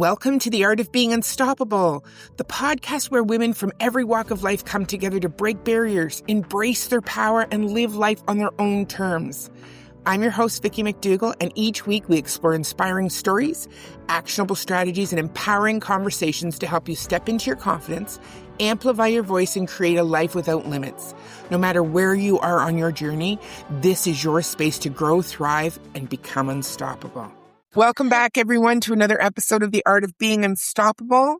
Welcome to The Art of Being Unstoppable, the podcast where women from every walk of life come together to break barriers, embrace their power, and live life on their own terms. I'm your host, Vicki McDougall, and each week we explore inspiring stories, actionable strategies, and empowering conversations to help you step into your confidence, amplify your voice, and create a life without limits. No matter where you are on your journey, this is your space to grow, thrive, and become unstoppable. Welcome back, everyone, to another episode of The Art of Being Unstoppable.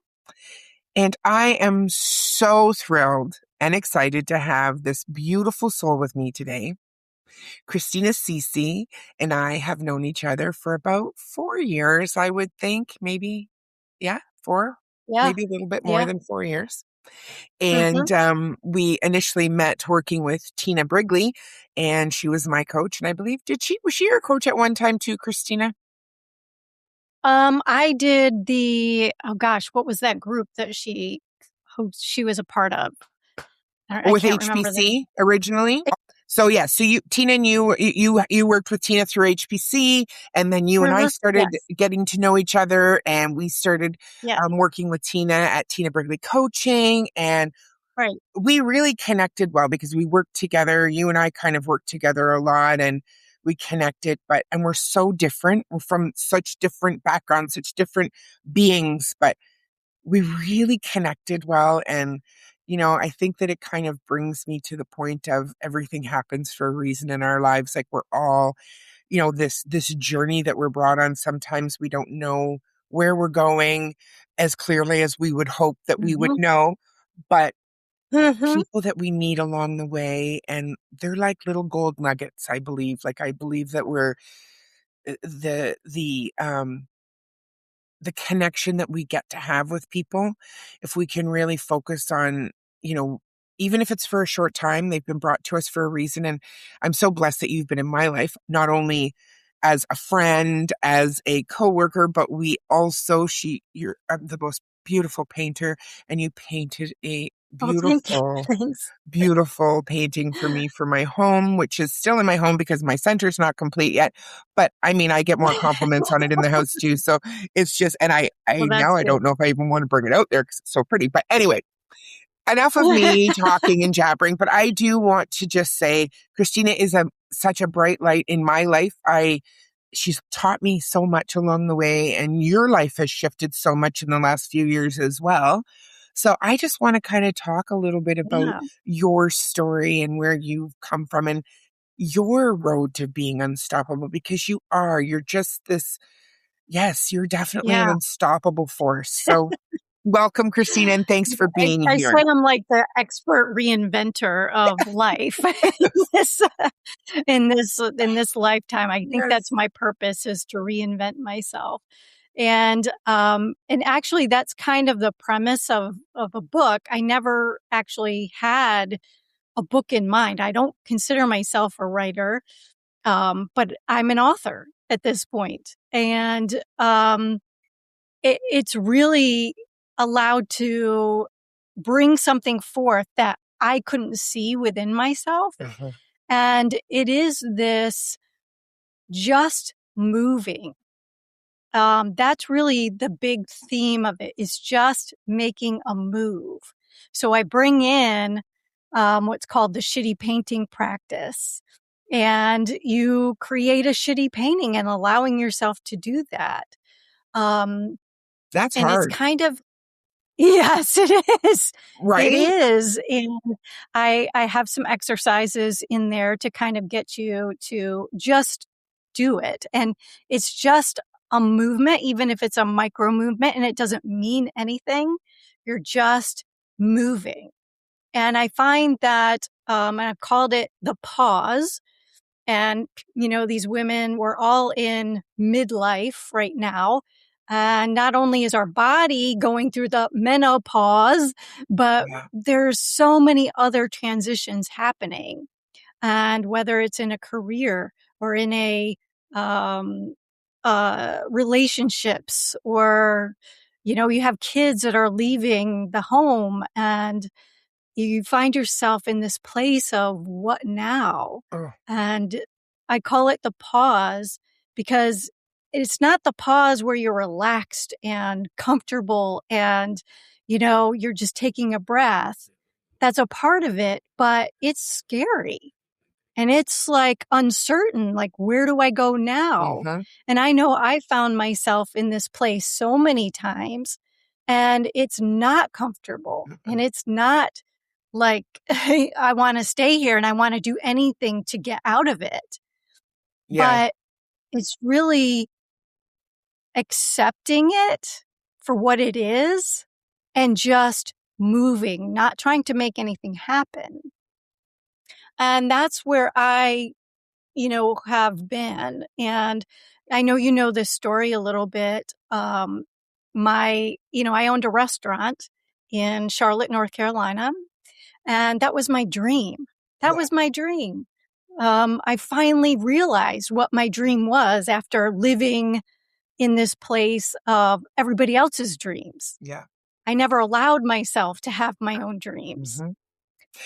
And I am so thrilled and excited to have this beautiful soul with me today. Christina Cicci and I have known each other for about 4 years, I would think. Maybe, four, maybe a little bit more than 4 years. And we initially met working with Tina Brigley, and she was my coach. And I believe, was she your coach at one time too, Christina? I did what was that group that she was a part of? With HPC originally? So Tina and you worked with Tina through HPC, and then you and I started getting to know each other, and we started working with Tina at Tina Brigley Coaching, and we really connected well because we worked together. You and I kind of worked together a lot, and we connected, and we're so different. We're from such different backgrounds, such different beings, but we really connected well. And, I think that it kind of brings me to the point of everything happens for a reason in our lives. Like we're all, this journey that we're brought on. Sometimes we don't know where we're going as clearly as we would hope that we would know, but people that we meet along the way, and they're like little gold nuggets, I believe. Like I believe that we're the connection that we get to have with people, if we can really focus on, even if it's for a short time, they've been brought to us for a reason. And I'm so blessed that you've been in my life, not only as a friend, as a coworker, but you're the most beautiful painter, and you painted a beautiful painting for me for my home, which is still in my home because my center's not complete yet. But I mean, I get more compliments on it in the house too. So it's just, and I don't know if I even want to bring it out there because it's so pretty. But anyway, enough of me talking and jabbering. But I do want to just say, Christina is such a bright light in my life. She's taught me so much along the way, and your life has shifted so much in the last few years as well. So I just want to kind of talk a little bit about your story and where you've come from and your road to being unstoppable, because you're just this, you're definitely an unstoppable force. So welcome, Christina, and thanks for being here. I say I'm like the expert reinventor of life in this lifetime. I think that's my purpose, is to reinvent myself. And actually that's kind of the premise of a book. I never actually had a book in mind. I don't consider myself a writer, but I'm an author at this point. And it's really allowed to bring something forth that I couldn't see within myself. And it is this just moving. That's really the big theme of it, is just making a move. So I bring in what's called the shitty painting practice, and you create a shitty painting and allowing yourself to do that. That's and hard. It's kind of, yes, it is. Right? It is. And I have some exercises in there to kind of get you to just do it. And it's just a movement, even if it's a micro movement and it doesn't mean anything, you're just moving. And I find that, and I've called it the pause. And, these women, we're all in midlife right now. And not only is our body going through the menopause, but there's so many other transitions happening. And whether it's in a career or in a relationships, or, you have kids that are leaving the home, and you find yourself in this place of what now? And I call it the pause, because it's not the pause where you're relaxed and comfortable and, you're just taking a breath. That's a part of it, but it's scary. And it's like uncertain, like, where do I go now? Mm-hmm. And I know I found myself in this place so many times, and it's not comfortable. And it's not like, hey, I want to stay here and I want to do anything to get out of it. Yeah. But it's really accepting it for what it is and just moving, not trying to make anything happen. And that's where I have been. And I know you know this story a little bit. I owned a restaurant in Charlotte, North Carolina, and that was my dream. That was my dream. I finally realized what my dream was after living in this place of everybody else's dreams. Yeah. I never allowed myself to have my own dreams Much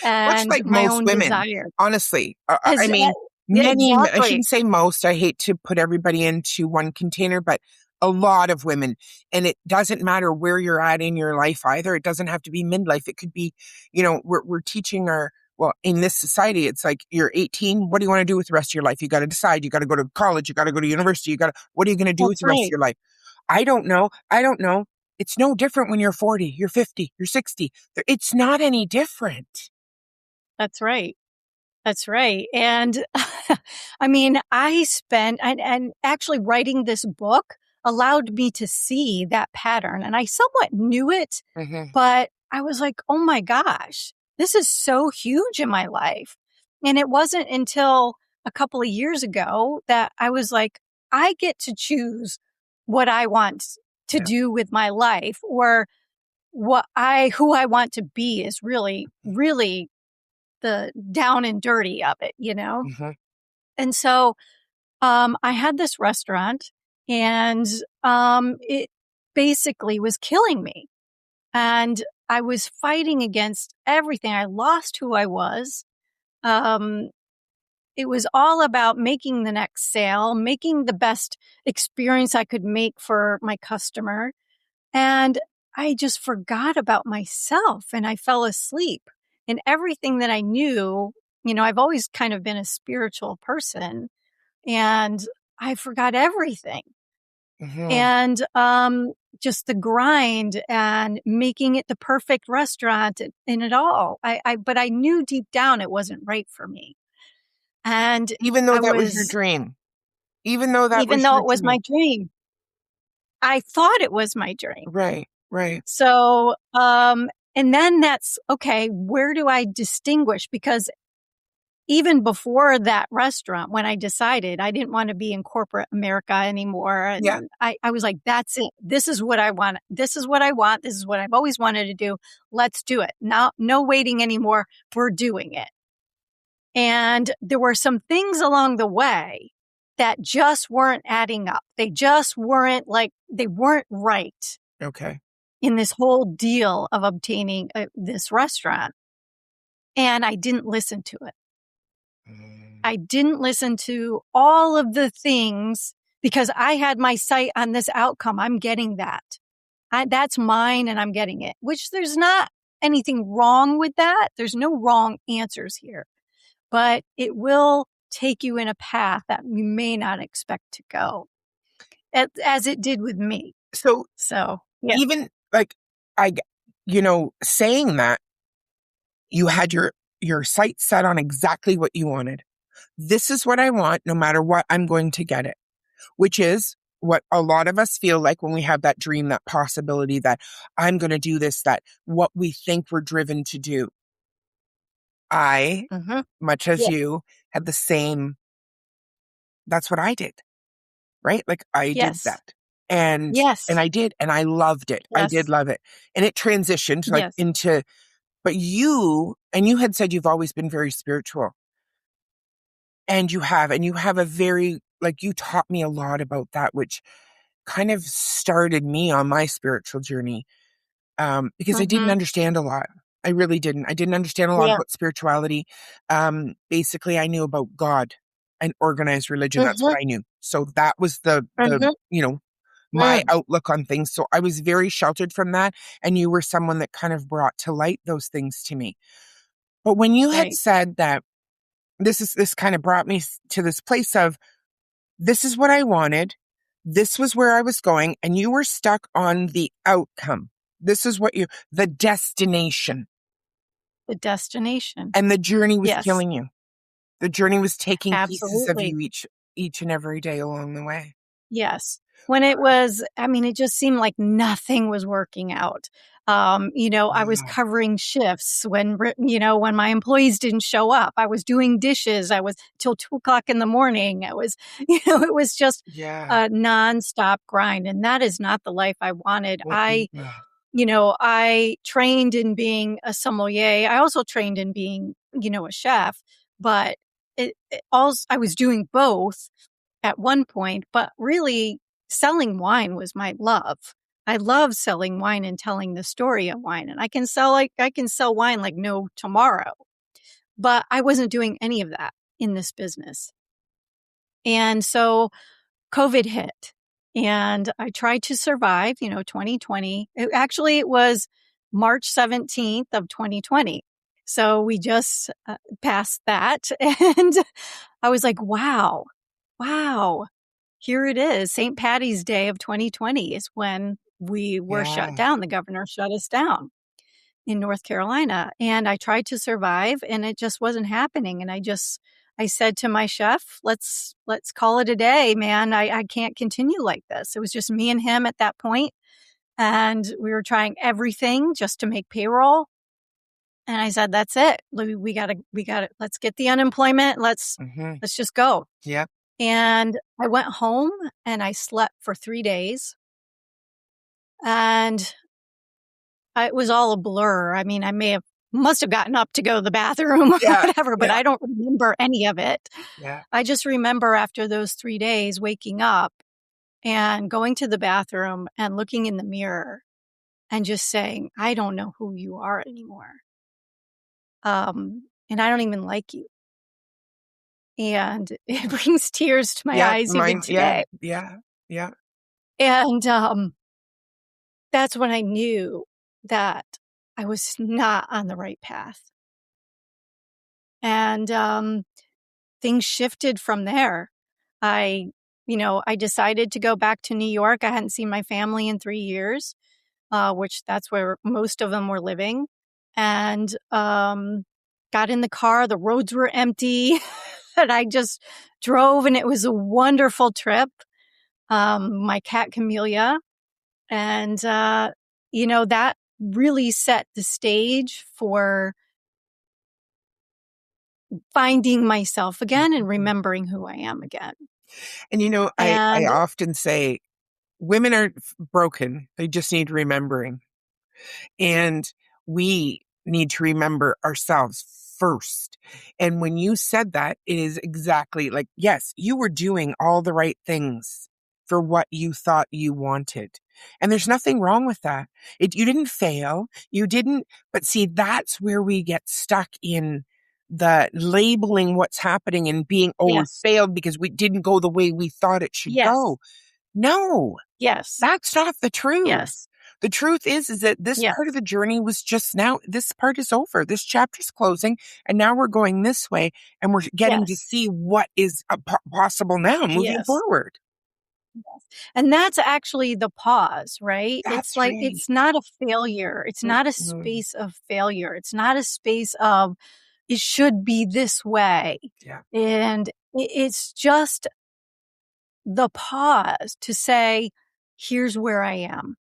and like my most own women, desires. honestly. As- I mean, yeah, many, I exactly. shouldn't say most, I hate to put everybody into one container, but a lot of women. And it doesn't matter where you're at in your life either. It doesn't have to be midlife. It could be, we're teaching in this society, it's like you're 18. What do you want to do with the rest of your life? You got to decide. You got to go to college. You got to go to university. What are you going to do with That's the rest of right. your life? I don't know. It's no different when you're 40, you're 50, you're 60. It's not any different. That's right. That's right. And I mean, I spent, and actually writing this book allowed me to see that pattern. And I somewhat knew it, but I was like, oh my gosh, this is so huge in my life. And it wasn't until a couple of years ago that I was like, I get to choose what I want to do with my life, or who I want to be is really, really the down and dirty of it, And so, I had this restaurant and, it basically was killing me, and I was fighting against everything. I lost who I was. Um, it was all about making the next sale, making the best experience I could make for my customer. And I just forgot about myself and I fell asleep. And everything that I knew, I've always kind of been a spiritual person and I forgot everything. And just the grind and making it the perfect restaurant in it all. But I knew deep down it wasn't right for me. And even though that was your dream, even though it was my dream, I thought it was my dream. Right. So, and then that's okay. Where do I distinguish? Because even before that restaurant, when I decided I didn't want to be in corporate America anymore, and I was like, that's it. This is what I want. This is what I want. This is what I've always wanted to do. Let's do it. Now, no waiting anymore. We're doing it. And there were some things along the way that just weren't adding up. They just weren't they weren't right. Okay. In this whole deal of obtaining this restaurant. And I didn't listen to it. I didn't listen to all of the things because I had my sight on this outcome. I'm getting that. That's mine and I'm getting it, which there's not anything wrong with that. There's no wrong answers here, but it will take you in a path that you may not expect to go, as it did with me. So yeah. Even saying that, you had your sights set on exactly what you wanted. This is what I want. No matter what, I'm going to get it, which is what a lot of us feel like when we have that dream, that possibility that I'm going to do this, that what we think we're driven to do. I, much as you, had the same, that's what I did, right? Like I did that. And I did, and I loved it. I did love it. And it transitioned into, but you had said you've always been very spiritual. And you have a very, you taught me a lot about that, which kind of started me on my spiritual journey. Because I didn't understand a lot. I really didn't. I didn't understand a lot about spirituality. Basically I knew about God and organized religion. That's what I knew. So that was the, Mhm. my Mm. outlook on things. So I was very sheltered from that. And you were someone that kind of brought to light those things to me. But when you had Right. said that, this kind of brought me to this place of, this is what I wanted. This was where I was going. And you were stuck on the outcome. This is the destination. The destination. And the journey was Yes, killing you. The journey was taking pieces of absolutely. you each and every day along the way. Yes. When it just seemed like nothing was working out. I was Wow. covering shifts when my employees didn't show up. I was doing dishes. I was till 2 o'clock in the morning. It was just Yeah. a nonstop grind. And that is not the life I wanted. Mm-mm. Ugh. I trained in being a sommelier. I also trained in being, a chef, but I was doing both at one point, but really selling wine was my love. I love selling wine and telling the story of wine. And I can sell wine like no tomorrow. But I wasn't doing any of that in this business. And so COVID hit and I tried to survive, 2020. It was March 17th of 2020. So we just passed that. And I was like, wow, here it is. St. Patty's Day of 2020 is when we were shut Yeah. down. The governor shut us down in North Carolina. And I tried to survive and it just wasn't happening. And I said to my chef, let's call it a day, man. I can't continue like this. It was just me and him at that point, and we were trying everything just to make payroll. And I said, that's it. We gotta, let's get the unemployment. Mm-hmm. Let's just go. Yep. And I went home and I slept for 3 days, and it was all a blur. I mean, must have gotten up to go to the bathroom or Yeah. whatever, but Yeah. I don't remember any of it. Yeah. I just remember after those 3 days waking up and going to the bathroom and looking in the mirror and just saying, I don't know who you are anymore. And I don't even like you. And it brings tears to my Yeah. eyes even Mine. Yeah. today. Yeah. Yeah. And that's when I knew that I was not on the right path. And things shifted from there. I, I decided to go back to New York. I hadn't seen my family in 3 years, which that's where most of them were living. And got in the car. The roads were empty. And I just drove, and it was a wonderful trip. My cat, Camellia. And, that really set the stage for finding myself again and Mhm. remembering who I am again. And I And often say women aren't broken. They just need remembering. And we need to remember ourselves first. And when you said that, it is exactly like, yes, you were doing all the right things for what you thought you wanted. And there's nothing wrong with that. You didn't fail. You didn't, but see, that's where we get stuck in the labeling what's happening and being, oh, we yes, failed because we didn't go the way we thought it should yes, go. No, yes, that's not the truth. yes, The truth is that this yes, part of the journey was just now, this part is over. This chapter's closing, and now we're going this way, and we're getting to yes, see what is possible now moving yes. forward. And that's actually the pause, right? It's That's like, right. it's not a failure. It's not a Mm. space of failure. It's not a space of, it should be this way. Yeah. And it's just the pause to say, here's where I am,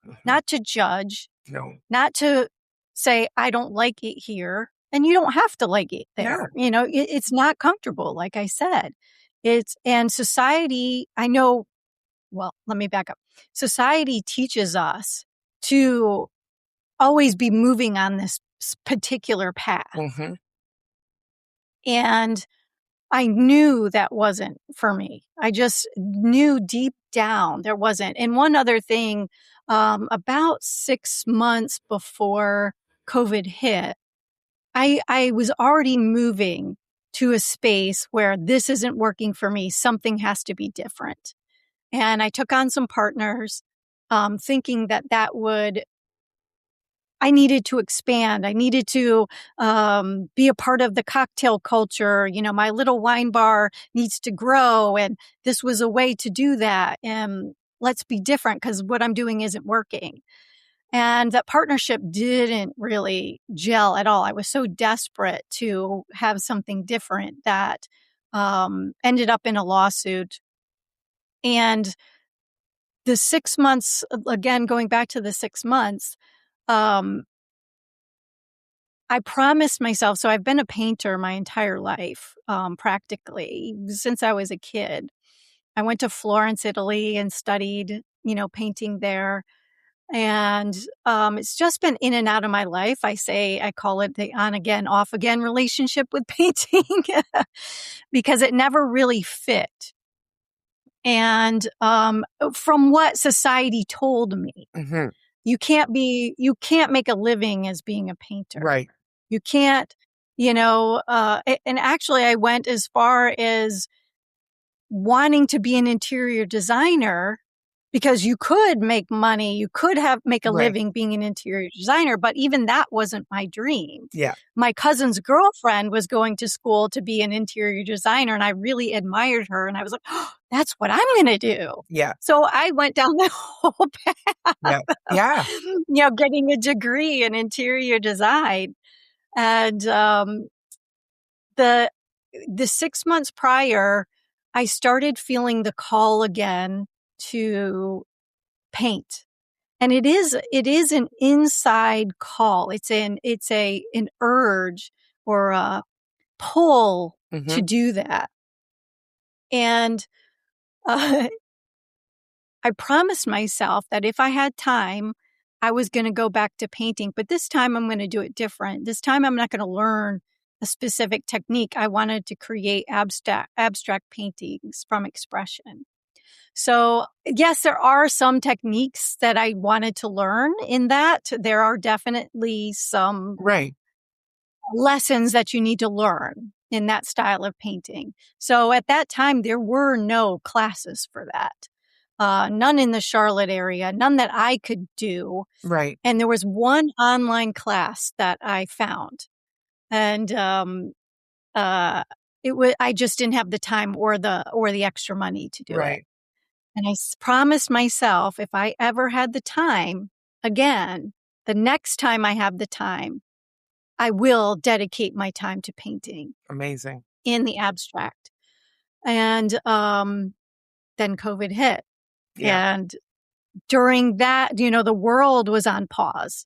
Mhm. not to judge, No. not to say, I don't like it here. And you don't have to like it No. there. It's not comfortable, like I said. And society, I know, well, let me back up. Society teaches us to always be moving on this particular path. Hmm. And I knew that wasn't for me. I just knew deep down there wasn't. And one other thing, about 6 months before COVID hit, I was already moving to a space where this isn't working for me. Something has to be different. And I took on some partners, thinking that would, I needed to expand. I needed to be a part of the cocktail culture. My little wine bar needs to grow. And this was a way to do that. And let's be different because what I'm doing isn't working. And that partnership didn't really gel at all. I was so desperate to have something different that ended up in a lawsuit. And the 6 months, again, going back to the 6 months, I promised myself, so I've been a painter my entire life, practically since I was a kid. I went to Florence, Italy and studied, painting there. And it's just been in and out of my life. I call it the on again, off again relationship with painting because it never really fit. And from what society told me, Mm-hmm. you can't make a living as being a painter. Right. You can't, and actually I went as far as wanting to be an interior designer because you could make money, you could make a living being an interior designer, but even that wasn't my dream. Yeah. My cousin's girlfriend was going to school to be an interior designer, and I really admired her, and I was like, oh, that's what I'm going to do. Yeah. So I went down that whole path. Yeah. Yeah. Getting a degree in interior design. And the 6 months prior, I started feeling the call again to paint. And it is an inside call. It's an urge or a pull to do that. And I promised myself that if I had time, I was going to go back to painting, but this time I'm going to do it different. This time I'm not going to learn a specific technique. I wanted to create abstract paintings from expression. So yes, there are some techniques that I wanted to learn in that. There are definitely some lessons that you need to learn in that style of painting. So at that time, there were no classes for that. None in the Charlotte area, none that I could do. Right. And there was one online class that I found. And I just didn't have the time or the extra money to do it. And I promised myself if I ever had the time again, the next time I have the time, I will dedicate my time to painting. Amazing. In the abstract. And then COVID hit. Yeah. And during that, the world was on pause.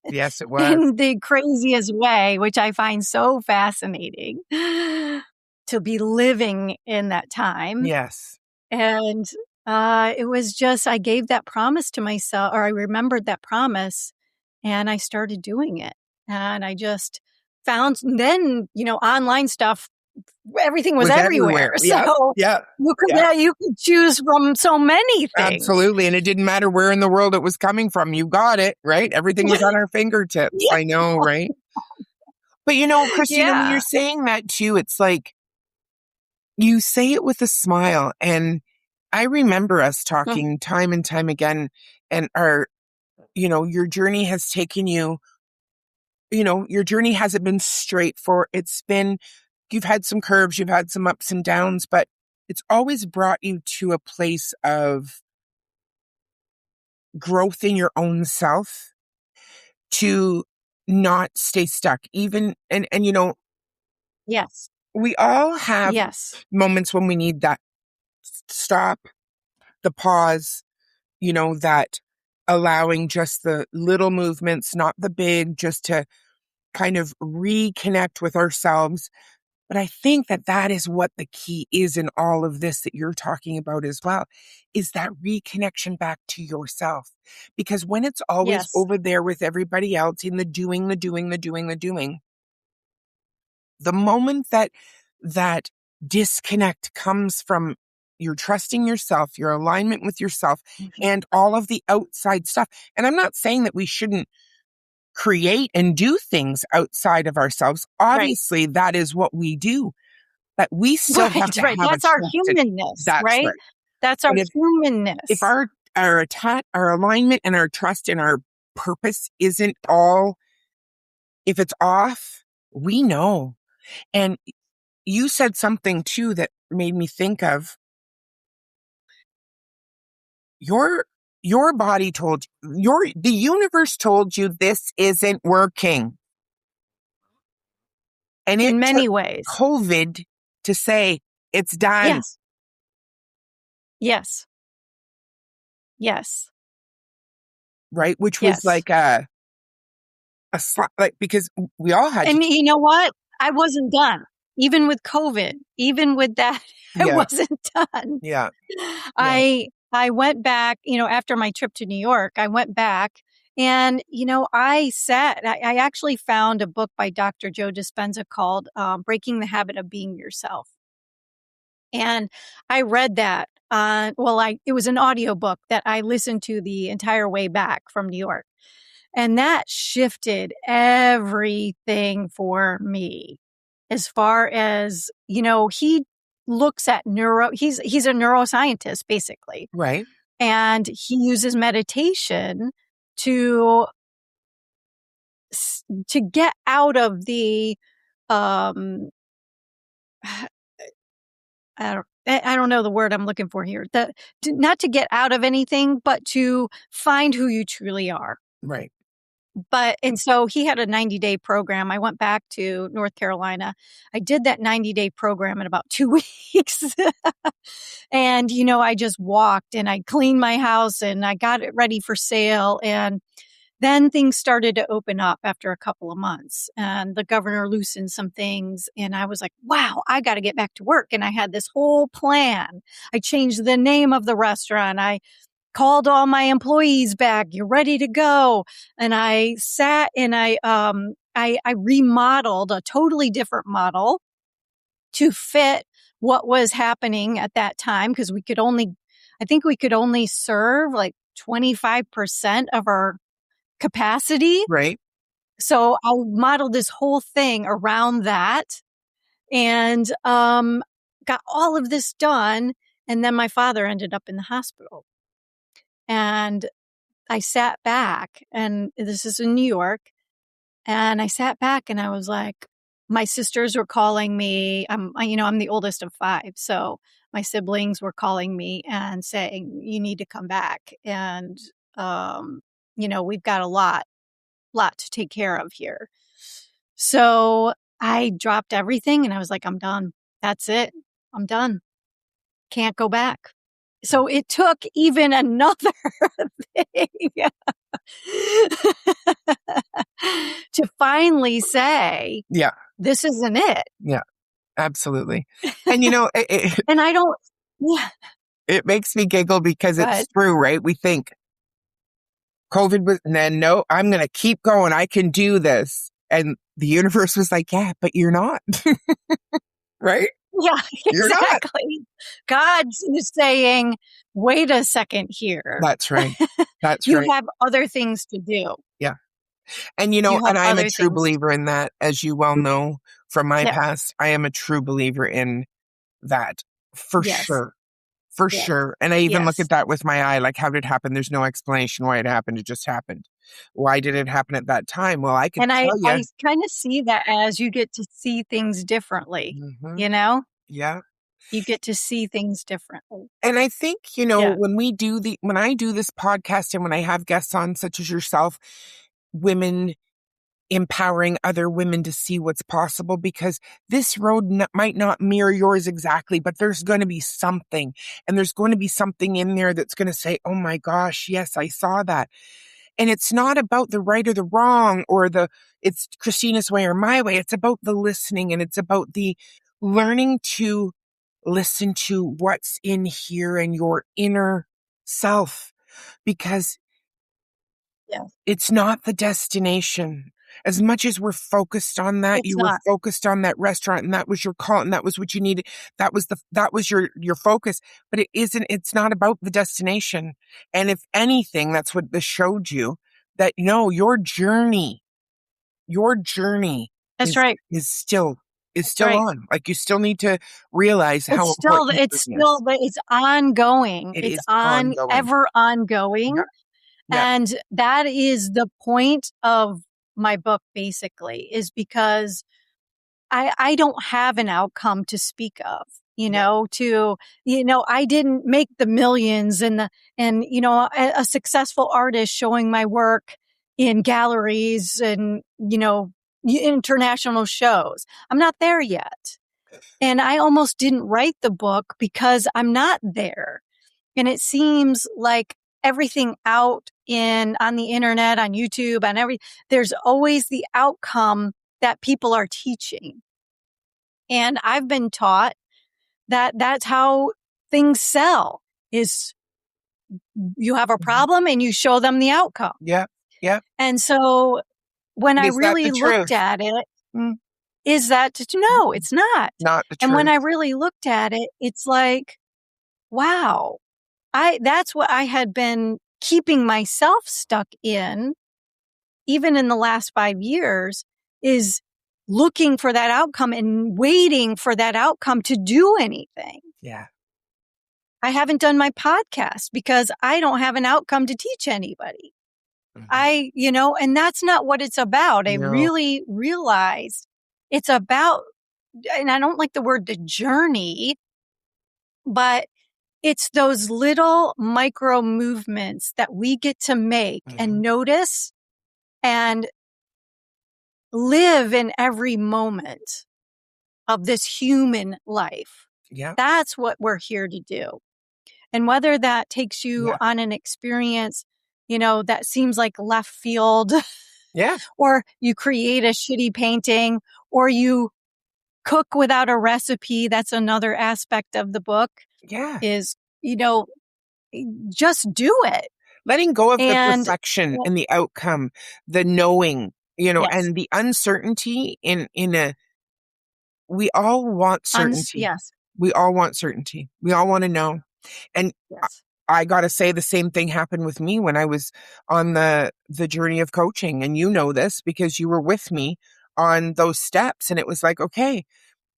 Yes, it was. In the craziest way, which I find so fascinating to be living in that time. Yes. And it was just, I gave that promise to myself, or I remembered that promise, and I started doing it. And I just found then, online stuff, everything was everywhere. So you could choose from so many things. Absolutely. And it didn't matter where in the world it was coming from. You got it, right? Everything was on our fingertips. Yeah. I know, right? But Christina, when you're saying that too, it's like, you say it with a smile. And I remember us talking time and time again, and your journey has taken you, your journey hasn't been straight you've had some curves, you've had some ups and downs, but it's always brought you to a place of growth in your own self to not stay stuck. Even, and yes, we all have moments when we need that stop, the pause, that allowing just the little movements, not the big, just to kind of reconnect with ourselves. But I think that is what the key is in all of this that you're talking about as well, is that reconnection back to yourself. Because when it's always over there with everybody else in the doing, the moment that disconnect comes from your trusting yourself, your alignment with yourself, and all of the outside stuff. And I'm not saying that we shouldn't create and do things outside of ourselves. Obviously, that is what we do, but we still have to have a That's our trusted. humanness, That's right? right. That's our But if humanness. our alignment and our trust and our purpose isn't all, if it's off, we know. And you said something too that made me think of your body told the universe told you this isn't working. And it In took many ways. COVID to say it's done. Yes. Yes. Yes. Right? Which was Yes. like like, because we all had And to. you know what? I wasn't done. Even with COVID, even with that, I Yeah. wasn't done. Yeah. I went back, after my trip to New York, I went back and, I actually found a book by Dr. Joe Dispenza called Breaking the Habit of Being Yourself. And I read that. It was an audiobook that I listened to the entire way back from New York. And that shifted everything for me as far as, he looks at he's a neuroscientist basically. Right. And he uses meditation to get out of the, I don't know the word I'm looking for here. Not to get out of anything, but to find who you truly are. Right. And so he had a 90-day program. I went back to North Carolina. I did that 90-day program in about 2 weeks. And, I just walked and I cleaned my house and I got it ready for sale. And then things started to open up after a couple of months and the governor loosened some things. And I was like, wow, I got to get back to work. And I had this whole plan. I changed the name of the restaurant. I called all my employees back. You're ready to go. And I sat and I remodeled a totally different model to fit what was happening at that time. Cause I think we could only serve like 25% of our capacity. Right. So I modeled this whole thing around that and, got all of this done. And then my father ended up in the hospital. And I sat back, and this is in New York, and I sat back and I was like, my sisters were calling me. I'm the oldest of 5. So my siblings were calling me and saying, you need to come back. And, we've got a lot to take care of here. So I dropped everything and I was like, I'm done. That's it. I'm done. Can't go back. So it took even another thing to finally say, Yeah. this isn't it. Yeah. Absolutely. And and I don't, yeah. It makes me giggle because it's true, right? We think COVID was, and then no, I'm going to keep going. I can do this. And the universe was like, yeah, but you're not. Right? Yeah, You're exactly. not. God is saying, wait a second here. That's right. That's you right. have other things to do. Yeah. And and I'm a true believer in that, as you well know from my past. I am a true believer in that for sure. For sure. And I even look at that with my eye, like, how did it happen? There's no explanation why it happened. It just happened. Why did it happen at that time? Well, I can tell you. I kind of see that as you get to see things differently, Yeah. You get to see things differently. And I think, when I do this podcast and when I have guests on, such as yourself, women empowering other women to see what's possible, because this road might not mirror yours exactly, but there's going to be something, and there's going to be something in there that's going to say, oh my gosh, yes, I saw that. And it's not about the right or the wrong or it's Christina's way or my way. It's about the listening, and it's about the learning to listen to what's in here and your inner self, because it's not the destination. As much as we're focused on that, you were focused on that restaurant, and that was your call, and that was what you needed. That was your focus, but it's not about the destination. And if anything, that's what this showed you, that your journey your journey That's right. is still That's right. on. Like, you still need to realize how important this is. It's ongoing. It It's is ongoing. ever ongoing. Yeah. Yeah. And that is the point of my book, basically, is because I don't have an outcome to speak of, I didn't make the millions and a successful artist showing my work in galleries and, international shows. I'm not there yet. And I almost didn't write the book because I'm not there. And it seems like everything on the internet, on YouTube, there's always the outcome that people are teaching. And I've been taught that that's how things sell, is you have a problem and you show them the outcome. Yeah. Yeah. And so when I Is that really the looked truth? at it, is that no, it's not. Not the truth. And when I really looked at it, it's like, wow, that's what I had been keeping myself stuck in, even in the last 5 years, is looking for that outcome and waiting for that outcome to do anything. Yeah. I haven't done my podcast because I don't have an outcome to teach anybody. And that's not what it's about. I really realized it's about, and I don't like the word the journey, but it's those little micro movements that we get to make and notice and live in every moment of this human life. Yeah. That's what we're here to do. And whether that takes you on an experience, that seems like left field, or you create a shitty painting, or you cook without a recipe. That's another aspect of the book. Yeah. Is, just do it. Letting go of the perfection and the outcome, the knowing, and the uncertainty we all want certainty. We all want certainty. We all want to know. And I got to say, the same thing happened with me when I was on the journey of coaching. And you know this because you were with me on those steps. And it was like, okay,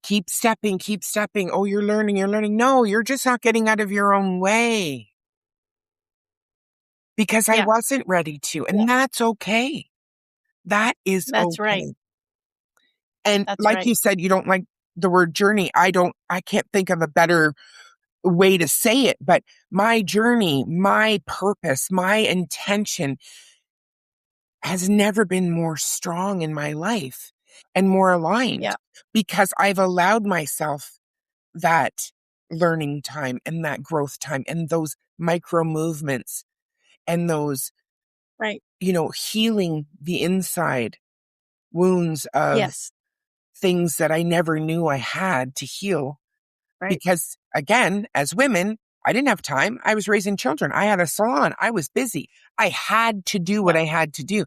keep stepping. Oh, you're learning. No, you're just not getting out of your own way. Because I wasn't ready to. And that's okay. That is That's okay. right. And you said, you don't like the word journey. I can't think of a better way to say it, but my journey, my purpose, my intention has never been more strong in my life and more aligned because I've allowed myself that learning time and that growth time and those micro movements and those, healing the inside wounds of things that I never knew I had to heal. Because again, as women, I didn't have time. I was raising children. I had a salon. I was busy. I had to do what I had to do.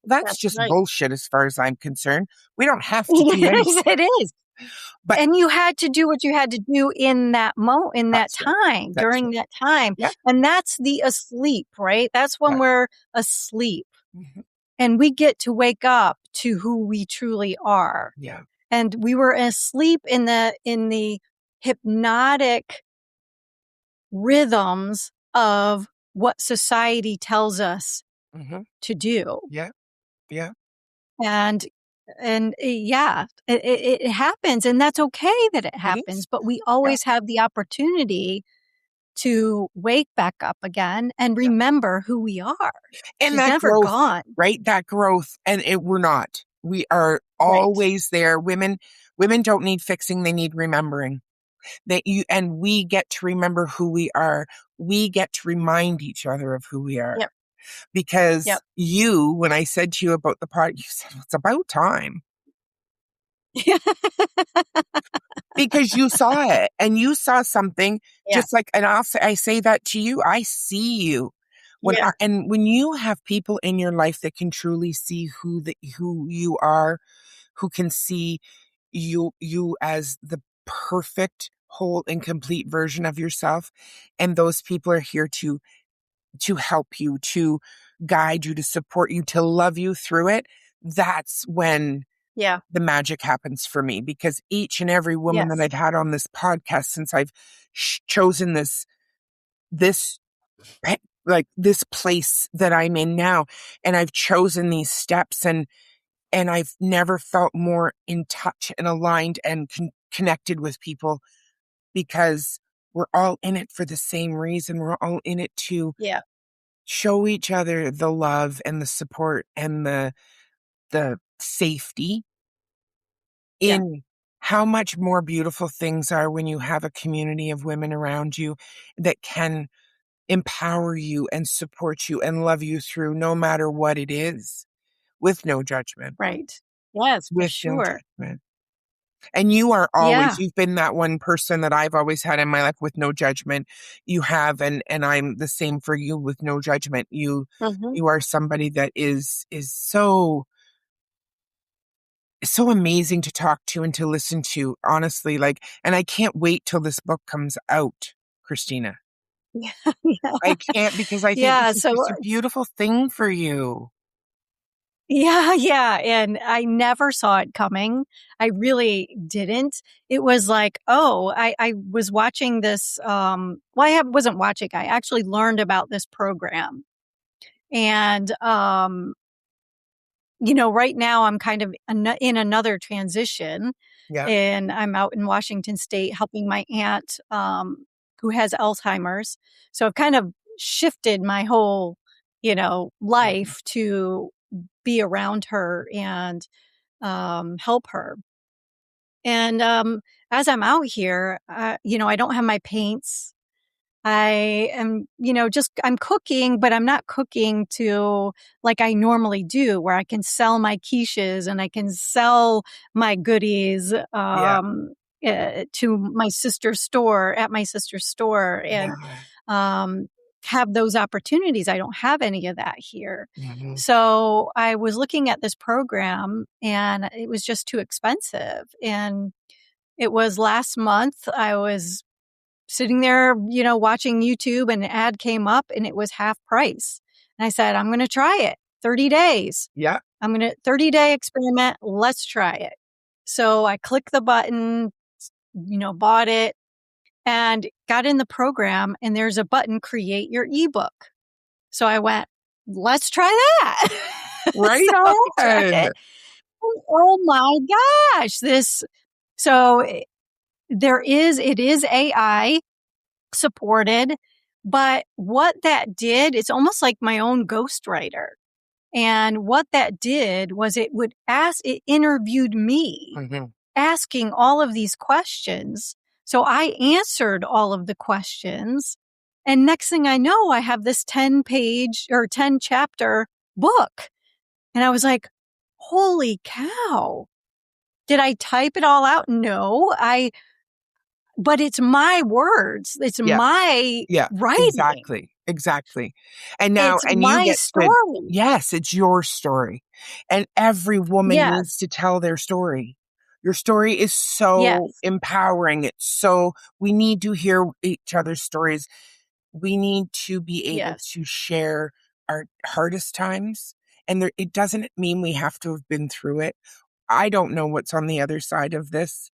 Well, that's just bullshit as far as I'm concerned. We don't have to do anything. It is. And you had to do what you had to do in that time, during that time. Yeah. And that's the asleep, right? That's when we're asleep. Mm-hmm. And we get to wake up to who we truly are. Yeah. And we were asleep in the hypnotic rhythms of what society tells us to do. Yeah. Yeah. And it happens, and that's okay that it happens, but we always have the opportunity to wake back up again and remember who we are. And She's that never growth, gone. Right? That growth. And we're not. We are always there. Women don't need fixing. They need remembering. And we get to remember who we are. We get to remind each other of who we are. Yep. Because when I said to you about the part, you said, it's about time. Because you saw it and you saw something just like, and I say that to you, I see you. When you have people in your life that can truly see who you are, who can see you as the perfect, whole and complete version of yourself. And those people are here to help you, to guide you, to support you, to love you through it. that's when Yeah. the magic happens for me, because each and every woman that Yes. I've had on this podcast since I've chosen this like this place that I'm in now, and I've chosen these steps, and I've never felt more in touch and aligned and connected with people, because we're all in it for the same reason. We're all in it to Yeah. show each other the love and the support and the safety Yeah. in how much more beautiful things are when you have a community of women around you that can empower you and support you and love you through no matter what it is, with no judgment, Right. Yes, for with no sure. judgment. And you are always, Yeah. you've been that one person that I've always had in my life with no judgment. You have, and I'm the same for you with no judgment. Mhm. You are somebody that is so amazing to talk to and to listen to, honestly. Like, and I can't wait till this book comes out, Christina. Yeah. Yeah. I can't, because I think Yeah, this is so just a beautiful thing for you. yeah, yeah, and I never saw it coming. I really didn't. It was like, oh, I was watching this, well, wasn't watching, I actually learned about this program. And, right now I'm kind of in another transition, Yeah. and I'm out in Washington State helping my aunt, who has Alzheimer's. So I've kind of shifted my whole, Mhm. life to be around her and help her. And as I'm out here, I don't have my paints. I am, I'm cooking, but I'm not cooking to like I normally do, where I can sell my quiches and I can sell my goodies Yeah. to my sister's store, at my sister's store, and Yeah. um, have those opportunities. I don't have any of that here. Mhm. So I was looking at this program and it was just too expensive. And it was last month, I was sitting there, watching YouTube, and an ad came up and it was half price. And I said, I'm going to try it. 30 days. Yeah. I'm going to 30-day experiment. Let's try it. So I clicked the button, bought it and got in the program, and there's a button, create your ebook. So I went, let's try that. Right So I tried on. it. Oh my gosh. So it is AI supported, but what that did, it's almost like my own ghostwriter. And what that did was it interviewed me, Mhm. asking all of these questions. So I answered all of the questions. And next thing I know, I have this 10-page or 10 chapter book. And I was like, holy cow. Did I type it all out? No, but it's my words. It's Yeah. my Yeah, writing. exactly, exactly. And now, It's and you my get to, story. yes, it's your story. And every woman needs Yes. to tell their story. Your story is so Yes. empowering. We need to hear each other's stories. We need to be able Yes. to share our hardest times. And it doesn't mean we have to have been through it. I don't know what's on the other side of this.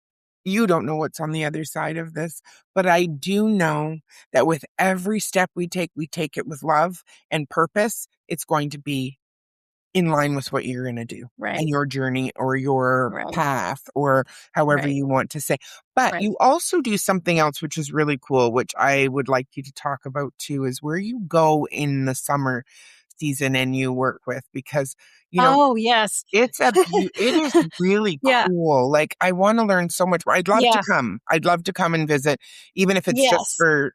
You don't know what's on the other side of this, but I do know that with every step we take it with love and purpose. It's going to be in line with what you're going to do and Right. your journey or your Right. path or however Right. you want to say. But Right. you also do something else, which is really cool, which I would like you to talk about too, is where you go in the summer season and you work with, because, you know, Oh, yes. it is really Yeah. cool. Like, I wanna learn so much more. I'd love to Yeah. come. I'd love to come and visit, even if it's just Yes. for,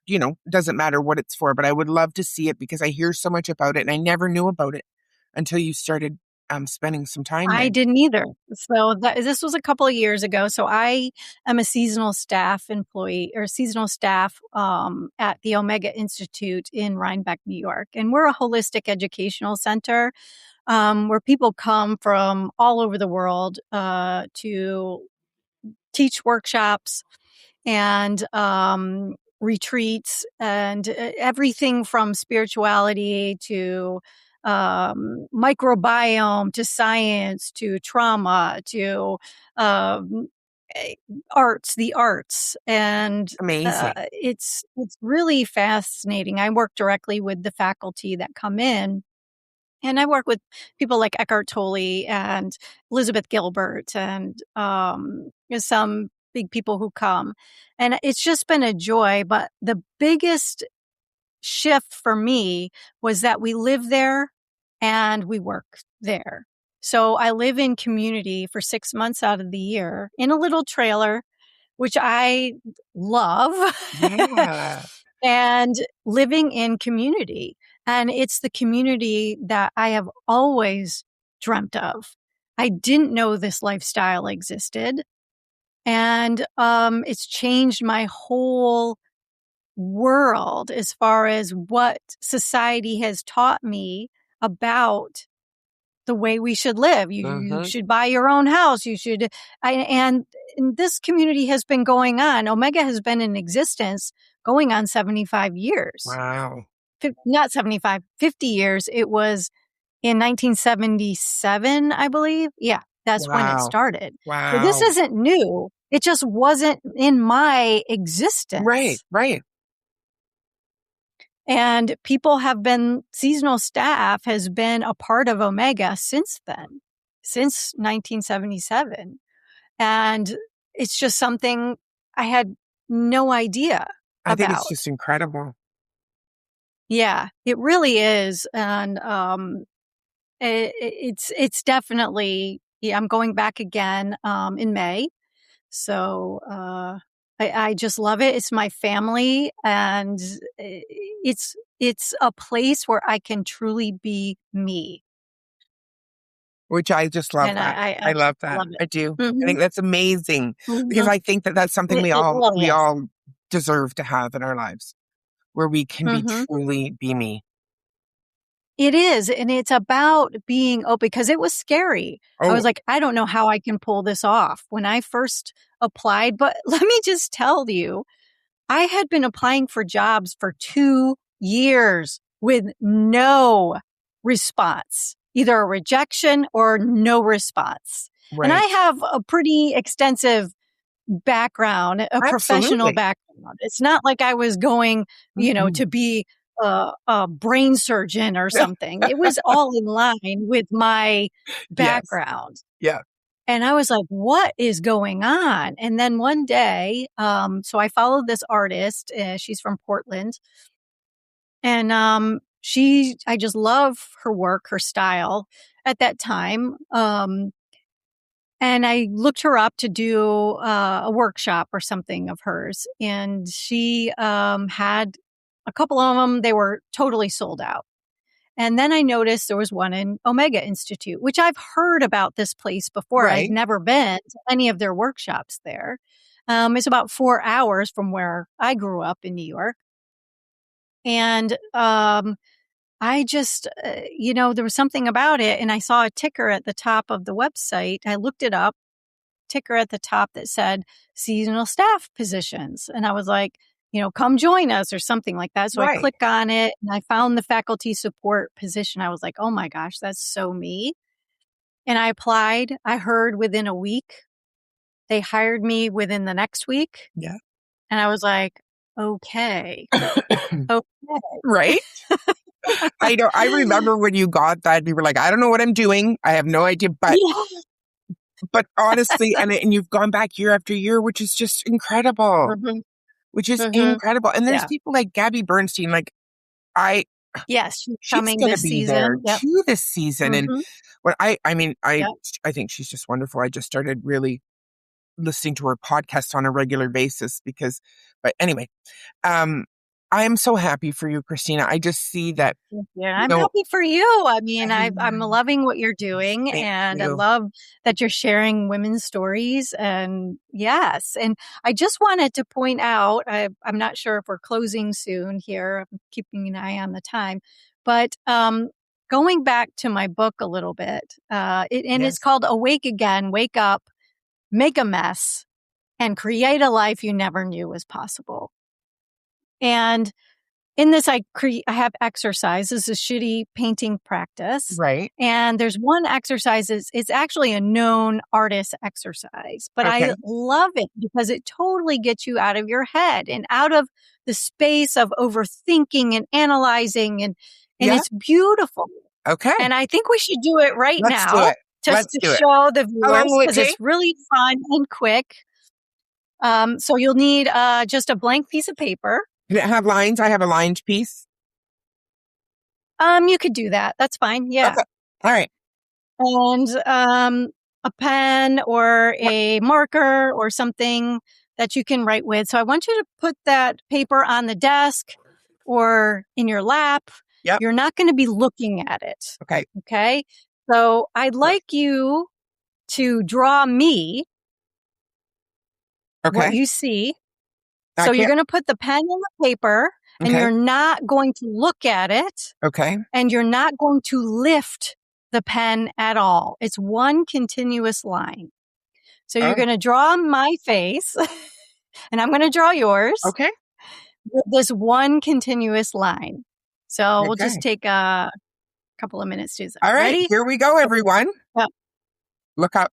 doesn't matter what it's for, but I would love to see it because I hear so much about it and I never knew about it until you started, spending some time I there. didn't either. So this was a couple of years ago. So I am a seasonal staff employee or seasonal staff at the Omega Institute in Rhinebeck, New York. And we're a holistic educational center where people come from all over the world to teach workshops and retreats and everything from spirituality to microbiome to science to trauma to the arts. And Amazing. it's really fascinating. I work directly with the faculty that come in. And I work with people like Eckhart Tolle and Elizabeth Gilbert and some big people who come. And it's just been a joy. But the biggest shift for me was that we live there and we work there. So I live in community for 6 months out of the year in a little trailer, which I love. Yeah. And living in community. And it's the community that I have always dreamt of. I didn't know this lifestyle existed. And it's changed my whole world as far as what society has taught me about the way we should live. You should buy your own house. You should, and this community has been going on. Omega has been in existence going on 75 years. Wow. Not 75, 50 years. It was in 1977, I believe. Yeah, that's when it started. Wow. So this isn't new. It just wasn't in my existence. Right. And seasonal staff has been a part of Omega since then, since 1977. And it's just something I had no idea I think about. it's just incredible. Yeah, it really is. And it's definitely, I'm going back again in May. So I just love it. It's my family, and it's a place where I can truly be me. Which I just love And that. I love that. love it. I do. Mm-hmm. I think that's amazing because I think that that's something we all deserve to have in our lives, where we can be truly be me. It is. And it's about being open, because it was scary. I was like, I don't know how I can pull this off when I first applied. But let me just tell you, I had been applying for jobs for 2 years with no response, either a rejection or no response. Right. And I have a pretty extensive background, a professional background. It's not like I was going, to be a brain surgeon or something. It was all in line with my background. Yeah. And I was like, what is going on? And then one day, so I followed this artist. She's from Portland. And I just love her work, her style at that time. And I looked her up to do a workshop or something of hers. And she had a couple of them. They were totally sold out. And then I noticed there was one in Omega Institute, which I've heard about this place before. Right. I'd never been to any of their workshops there. It's about 4 hours from where I grew up in New York. And I just, there was something about it. And I saw a ticker at the top of the website. I looked it up, ticker at the top that said seasonal staff positions. And I was like, come join us or something like that. So I click on it and I found the faculty support position. I was like, oh my gosh, that's so me. And I applied. I heard within a week. They hired me within the next week. Yeah. And I was like, okay. Right. I know. I remember when you got that, you were like, I don't know what I'm doing. I have no idea. But honestly, and you've gone back year after year, which is just incredible. Which is incredible. And there's people like Gabby Bernstein, like she's coming this season. To this season. And when I think she's just wonderful. I just started really listening to her podcast on a regular basis but anyway, I am so happy for you, Christina. I just see that. Yeah, I'm happy for you. I mean, I'm loving what you're doing, and I love that you're sharing women's stories. And yes, and I just wanted to point out, I'm not sure if we're closing soon here. I'm keeping an eye on the time, but going back to my book a little bit, it's called Awake Again, Wake Up, Make a Mess, and Create a Life You Never Knew Was Possible. And in this, I have exercises, a shitty painting practice. Right. And there's one exercise, it's actually a known artist exercise, but I love it because it totally gets you out of your head and out of the space of overthinking and analyzing, and it's beautiful. Okay. And I think we should do it Let's now. do it. Just to show the viewers, because it's really fun and quick. So you'll need just a blank piece of paper. Did it have lines? I have a lined piece. You could do that. That's fine. Yeah. Okay. All right. And a pen or a marker or something that you can write with. So I want you to put that paper on the desk or in your lap. Yep. You're not going to be looking at it. Okay. Okay. So I'd like you to draw me what you see. So you're going to put the pen in the paper and you're not going to look at it. Okay. And you're not going to lift the pen at all. It's one continuous line. So you're going to draw my face and I'm going to draw yours. Okay. With this one continuous line. So we'll just take a couple of minutes to do that. All right. Ready? Here we go, everyone. Yep. Look up.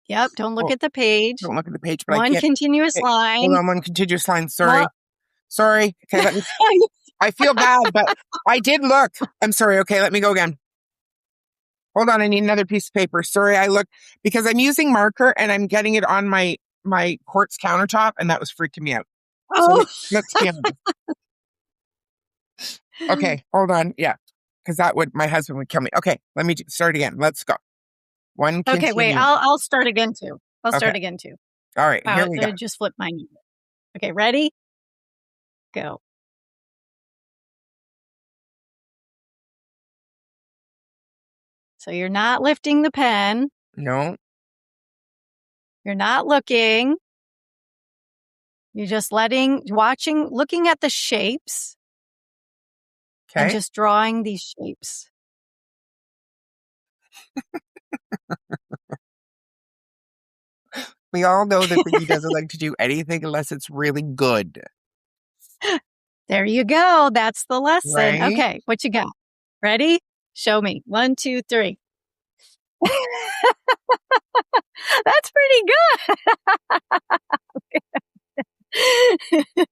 Yep. Don't look at the page. Don't look at the page. But one continuous line. Hold on, one continuous line. Sorry. Sorry. Okay, let me. I feel bad, but I did look. I'm sorry. Okay, let me go again. Hold on. I need another piece of paper. Sorry, I looked because I'm using marker and I'm getting it on my quartz countertop, and that was freaking me out. Oh. So let's be honest. Okay, hold on. Yeah, because my husband would kill me. Okay, let me start again. Let's go. One. Okay, wait. I'll start again too. All right, here we go. Just flip mine. Okay, ready? Go. So you're not lifting the pen. No. You're not looking. You're just looking at the shapes. Okay. And just drawing these shapes. We all know that Vicki doesn't like to do anything unless it's really good. There you go. That's the lesson. Right? Okay, what you got? Ready? Show me. 1, 2, 3. That's pretty good.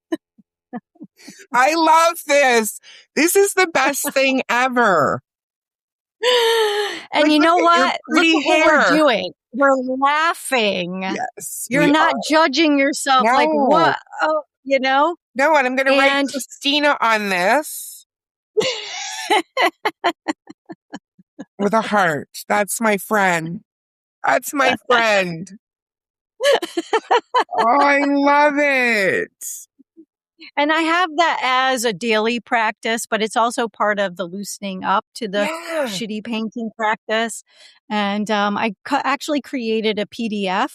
I love this. This is the best thing ever. And you know what? Look at what we're doing. We're laughing. Yes. You're not judging yourself like, what? Oh, you know? No, and I'm going to write Christina on this. With a heart. That's my friend. That's my friend. Oh, I love it. And I have that as a daily practice, but it's also part of the loosening up to the shitty painting practice. And I actually created a PDF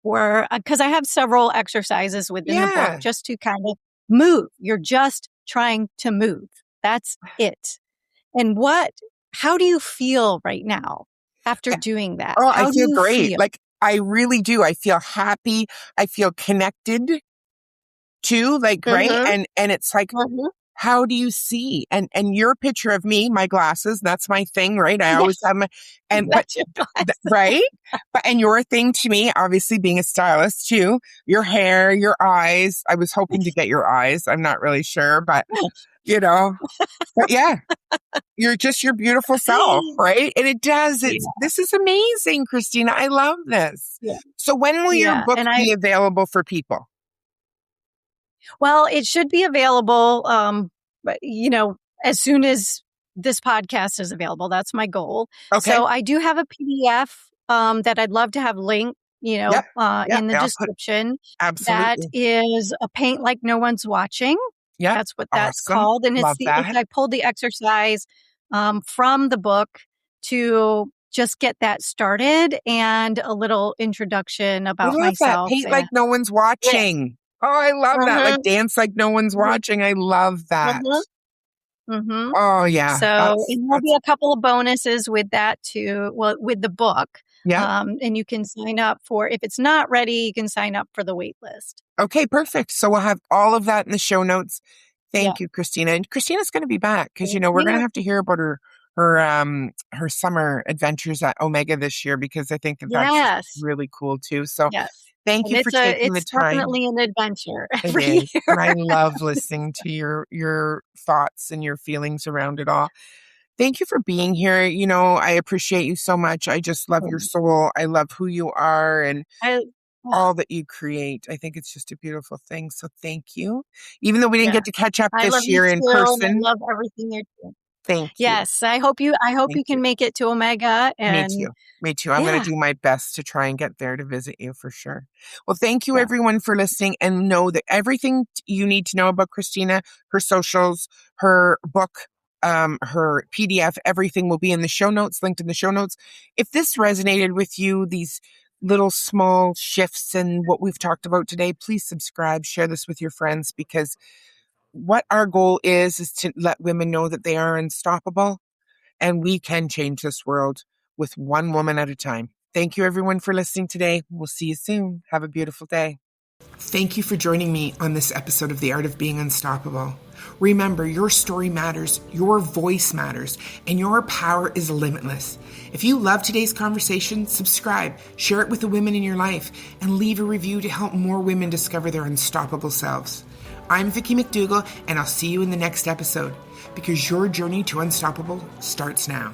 because I have several exercises within the book just to kind of move. You're just trying to move. That's it. And how do you feel right now after doing that? Oh, I feel great. Like, I really do. I feel happy. I feel connected too, like, right? And it's like, how do you see? And your picture of me, my glasses, that's my thing, right? I always have right? And your thing to me, obviously being a stylist too, your hair, your eyes. I was hoping to get your eyes. I'm not really sure, but you know, but yeah, you're just your beautiful self, right? And it does. This is amazing, Christina. I love this. Yeah. So when will your book be available for people? Well, it should be available, as soon as this podcast is available. That's my goal. Okay. So I do have a PDF that I'd love to have linked, in the description. Absolutely. That is a paint like no one's watching. Yeah, that's what that's called. And I pulled the exercise from the book to just get that started and a little introduction about myself. Paint like no one's watching. Yeah. Oh, I love that. Like dance like no one's watching. I love that. Oh, yeah. So there'll be a couple of bonuses with that too. Well, with the book. Yeah. And you can sign up for, if it's not ready, you can sign up for the wait list. Okay, perfect. So we'll have all of that in the show notes. Yeah. Thank you, Christina. And Christina's going to be back because, Thank we're going to you. have to hear about her summer adventures at Omega this year, because I think that that's just Yes. really cool too. So Yes. thank And you for taking the it's time. definitely an adventure It every is. And I year. love listening to your thoughts and your feelings around it all. Thank you for being here. I appreciate you so much. I just love your soul. I love who you are and I, all that you create. I think it's just a beautiful thing. So thank you. Even though we didn't yeah. get to catch up I love this you year in too, and I person, love everything you're doing. thank you. Yes, I hope Thank you you. can make it to Omega, Me and too. Me too. I'm going yeah, to do my best to try and get there to visit you for sure. Well, thank you yeah. everyone for listening, and know that everything you need to know about Christina, her socials, her book, her PDF, everything will be in the show notes, linked in the show notes. If this resonated with you, these little small shifts in what we've talked about today, please subscribe, share this with your friends, because what our goal is to let women know that they are unstoppable. And we can change this world with one woman at a time. Thank you, everyone, for listening today. We'll see you soon. Have a beautiful day. Thank you for joining me on this episode of The Art of Being Unstoppable. Remember, your story matters, your voice matters, and your power is limitless. If you love today's conversation, subscribe, share it with the women in your life, and leave a review to help more women discover their unstoppable selves. I'm Vicki McDougall, and I'll see you in the next episode, because your journey to unstoppable starts now.